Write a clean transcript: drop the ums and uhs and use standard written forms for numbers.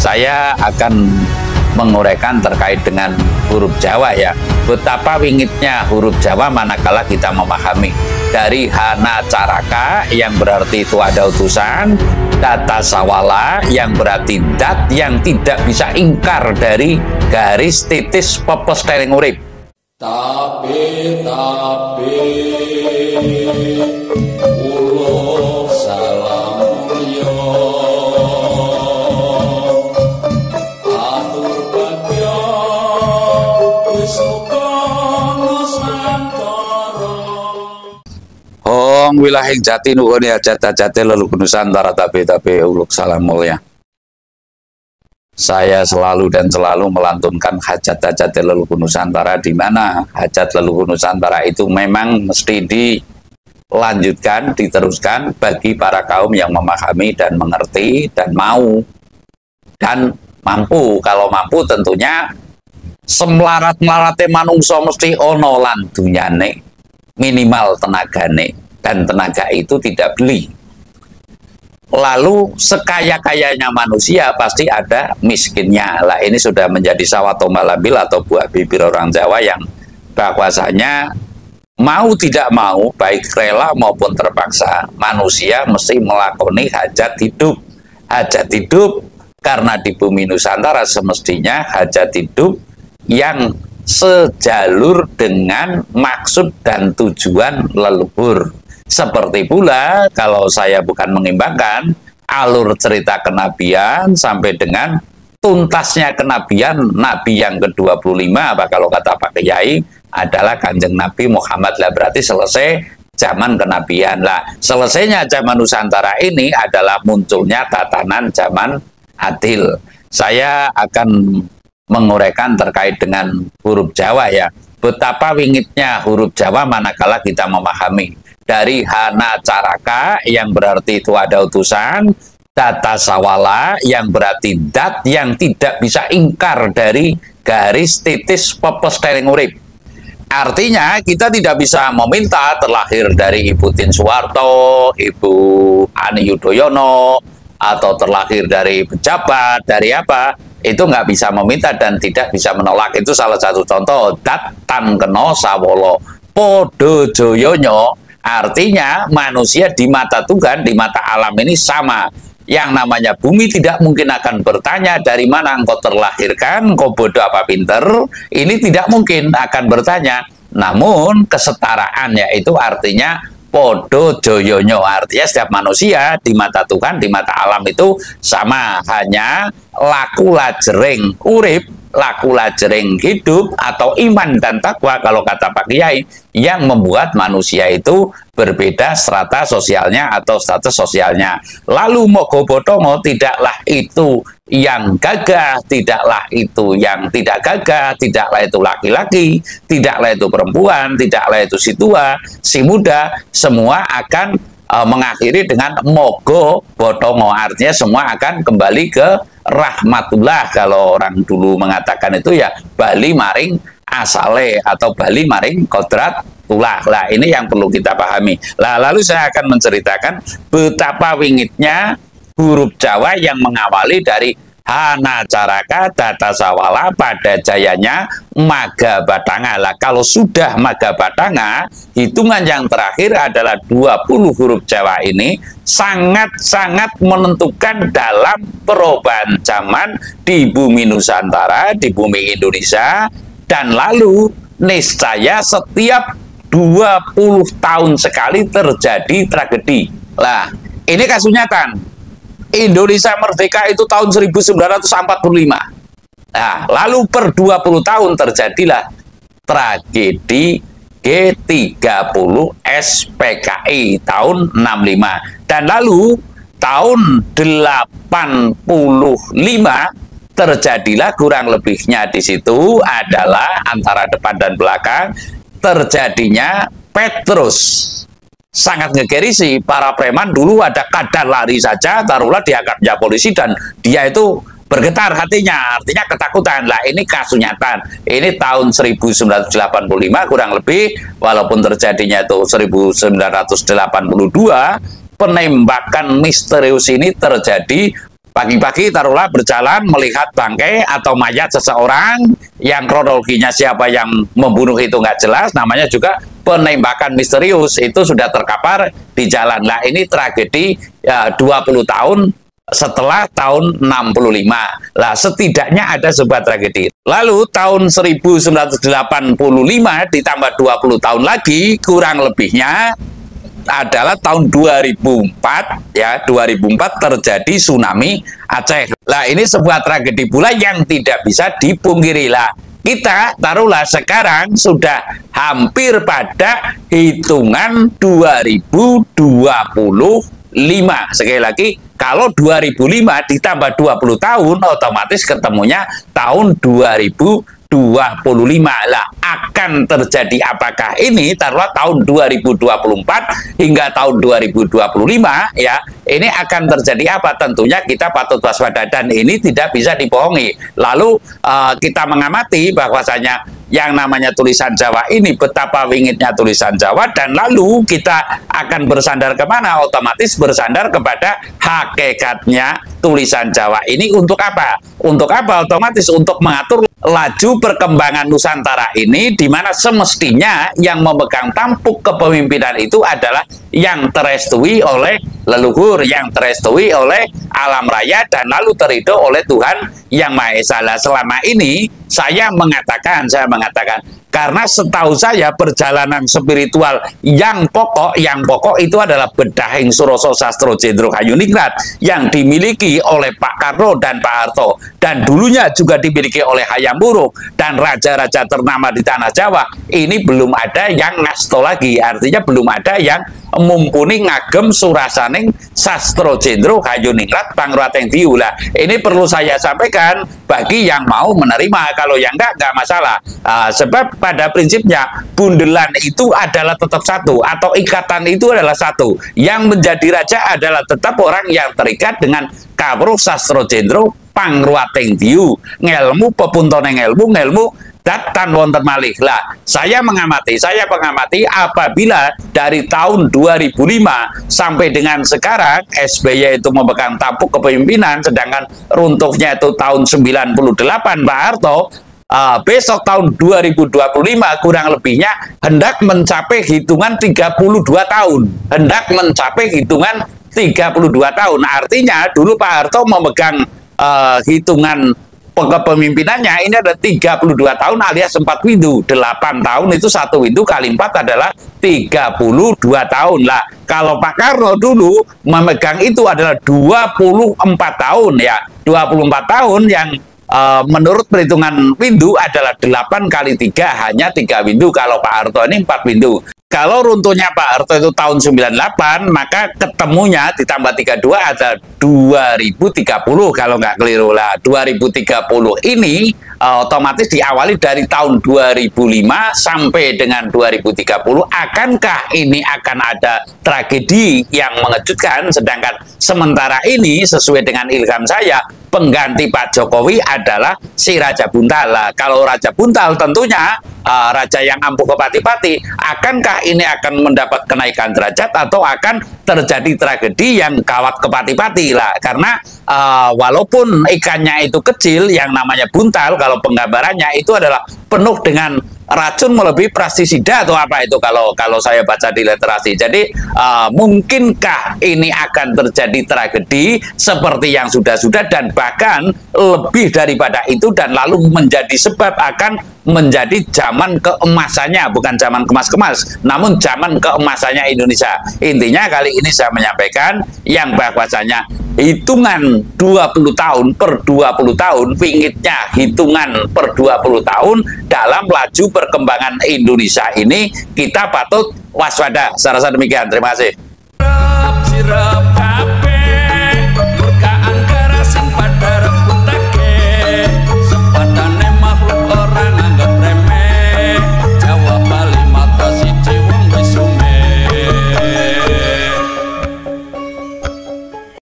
Saya akan menguraikan terkait dengan huruf Jawa ya. Betapa wingitnya huruf Jawa manakala kita memahami. Dari hana caraka yang berarti itu ada utusan, data sawala yang berarti dat yang tidak bisa ingkar dari garis titis pepes tering urip. Tapi ulo salam mulya atur bagya wisuka nusantara. Hong wilahing jati nuhun ya jati leluhur Nusantara tapi uluk salam mulya. Saya selalu dan selalu melantunkan hajat-hajat leluhur Nusantara, di mana hajat leluhur Nusantara itu memang mesti dilanjutkan, diteruskan bagi para kaum yang memahami dan mengerti dan mau dan mampu. Kalau mampu tentunya semlarat-mlarate manungsa mesti ono lan dunyane, minimal tenagane, dan tenaga itu tidak beli. Lalu sekaya-kayanya manusia pasti ada miskinnya. Lah ini sudah menjadi sawato malabil atau buah bibir orang Jawa yang bahwasanya mau tidak mau, baik rela maupun terpaksa, manusia mesti melakoni hajat hidup. Hajat hidup karena di bumi Nusantara semestinya hajat hidup yang sejalur dengan maksud dan tujuan leluhur. Seperti pula kalau saya bukan mengimbangkan alur cerita kenabian sampai dengan tuntasnya kenabian Nabi yang ke-25, apa kalau kata Pak Kiai adalah Kanjeng Nabi Muhammad. Lah berarti selesai zaman kenabian. Lah selesainya zaman Nusantara ini adalah munculnya tatanan zaman adil. Saya akan menguraikan terkait dengan huruf Jawa ya. Betapa wingitnya huruf Jawa manakala kita memahami. Dari hana caraka yang berarti itu ada utusan, data sawala yang berarti dat yang tidak bisa ingkar dari garis titis pepes tering urip. Artinya kita tidak bisa meminta terlahir dari Ibu Tin Soeharto, Ibu Ani Yudhoyono, atau terlahir dari pejabat, dari apa, itu nggak bisa meminta dan tidak bisa menolak. Itu salah satu contoh. Datan keno sawolo podo joyonyo. Artinya manusia di mata Tuhan, di mata alam ini sama. Yang namanya bumi tidak mungkin akan bertanya dari mana engkau terlahirkan, engkau bodoh apa pinter. Ini tidak mungkin akan bertanya. Namun kesetaraannya itu artinya podo joyonyo. Artinya setiap manusia di mata Tuhan, di mata alam itu sama. Hanya laku lajering urip, laku lajering hidup atau iman dan takwa kalau kata Pak Kiai yang membuat manusia itu berbeda strata sosialnya atau status sosialnya. Lalu mogo botongo tidaklah itu yang gagah, tidaklah itu yang tidak gagah, tidaklah itu laki-laki, tidaklah itu perempuan, tidaklah itu si tua, si muda, semua akan mengakhiri dengan mogo botongo. Artinya semua akan kembali ke rahmatullah. Kalau orang dulu mengatakan itu ya bali maring asale atau bali maring kodrat tulah. Lah ini yang perlu kita pahami. Lah lalu saya akan menceritakan betapa wingitnya huruf Jawa yang mengawali dari hana caraka data sawala pada jayanya maga batanga. Lah kalau sudah maga batanga, hitungan yang terakhir adalah 20 huruf Jawa ini sangat-sangat menentukan dalam perubahan zaman di bumi Nusantara, di bumi Indonesia. Dan lalu niscaya setiap 20 tahun sekali terjadi tragedi. Lah ini kasunyatan. Indonesia merdeka itu tahun 1945. Nah, lalu per 20 tahun terjadilah tragedi G30 SPKI tahun 65. Dan lalu tahun 85 terjadilah kurang lebihnya di situ adalah antara depan dan belakang terjadinya Petrus. Sangat ngegerisi para preman dulu ada kadar lari saja taruhlah diangkatnya polisi dan dia itu bergetar hatinya, artinya ketakutan. Lah ini kasunyatan. Ini tahun 1985 kurang lebih, walaupun terjadinya itu 1982, penembakan misterius ini terjadi Pagi-pagi taruhlah berjalan melihat bangkai atau mayat seseorang yang kronologinya siapa yang membunuh itu nggak jelas, namanya juga penembakan misterius, itu sudah terkapar di jalan. Nah ini tragedi 20 tahun setelah tahun 65. Lah setidaknya ada sebuah tragedi. Lalu tahun 1985 ditambah 20 tahun lagi, kurang lebihnya adalah tahun 2004 ya, 2004 terjadi tsunami Aceh. Lah ini sebuah tragedi pula yang tidak bisa dipungkiri. Lah kita taruhlah sekarang sudah hampir pada hitungan 2025. Sekali lagi, kalau 2005 ditambah 20 tahun otomatis ketemunya tahun 2025. Lah akan terjadi apakah ini taruhlah tahun 2024 hingga tahun 2025 ya, ini akan terjadi apa? Tentunya kita patut waspada dan ini tidak bisa dibohongi. Lalu kita mengamati bahwasanya yang namanya tulisan Jawa ini betapa wingitnya tulisan Jawa, dan lalu kita akan bersandar kemana? Otomatis bersandar kepada hakikatnya tulisan Jawa ini untuk apa? Untuk apa? Otomatis untuk mengatur laju perkembangan Nusantara ini, di mana semestinya yang memegang tampuk kepemimpinan itu adalah yang terestui oleh leluhur, yang terestui oleh alam raya, dan lalu teridho oleh Tuhan Yang Maha Esa. Selama ini saya mengatakan, karena setahu saya perjalanan spiritual yang pokok itu adalah Bedahing Suroso Sastro Jendro Hayuningrat yang dimiliki oleh Pak Karno dan Pak Harto, dan dulunya juga dimiliki oleh Hayam Wuruk dan raja-raja ternama di tanah Jawa. Ini belum ada yang ngasto lagi, artinya belum ada yang mumpuni ngagem surasaning Sastro Jendro Hayuningrat Pangruateng Diula. Ini perlu saya sampaikan bagi yang mau menerima, kalau yang enggak masalah. Sebab pada prinsipnya bundelan itu adalah tetap satu, atau ikatan itu adalah satu. Yang menjadi raja adalah tetap orang yang terikat dengan Kawruh Sastro Jendro Pangruateng Diu, ngelmu pepuntone ngelmu datan wonten malih. Lah saya mengamati apabila dari tahun 2005 sampai dengan sekarang SBY itu memegang tampuk kepemimpinan, sedangkan runtuhnya itu tahun 98 Pak Harto. Besok tahun 2025 kurang lebihnya hendak mencapai hitungan 32 tahun. Artinya dulu Pak Harto memegang hitungan kepemimpinannya ini ada 32 tahun alias 4 windu. 8 tahun itu 1 windu kali 4 adalah 32 tahun. Lah kalau Pak Karno dulu memegang itu adalah 24 tahun ya. 24 tahun yang menurut perhitungan windu adalah 8 kali 3 hanya 3 windu. Kalau Pak Harto ini 4 windu. Kalau runtuhnya Pak Harto itu tahun 98, maka ketemunya ditambah 32 ada 2030 kalau nggak keliru. Lah 2030 ini otomatis diawali dari tahun 2005 sampai dengan 2030. Akankah ini akan ada tragedi yang mengejutkan? Sedangkan sementara ini sesuai dengan ilham saya, pengganti Pak Jokowi adalah si Raja Buntal. Lah kalau Raja Buntal tentunya raja yang ampuh kepati-pati, akankah ini akan mendapat kenaikan derajat atau akan terjadi tragedi yang kawat kepati-pati? Lah karena walaupun ikannya itu kecil, yang namanya buntal kalau penggambarannya itu adalah penuh dengan racun melebihi pestisida atau apa itu kalau saya baca di literasi. Jadi mungkinkah ini akan terjadi tragedi seperti yang sudah-sudah dan bahkan lebih daripada itu, dan lalu menjadi sebab akan menjadi zaman keemasannya, bukan zaman kemas-kemas, namun zaman keemasannya Indonesia. Intinya kali ini saya menyampaikan yang bahwasanya hitungan 20 tahun per 20 tahun, wingitnya hitungan per 20 tahun dalam laju perkembangan Indonesia ini kita patut waspada. Saya rasa demikian. Terima kasih.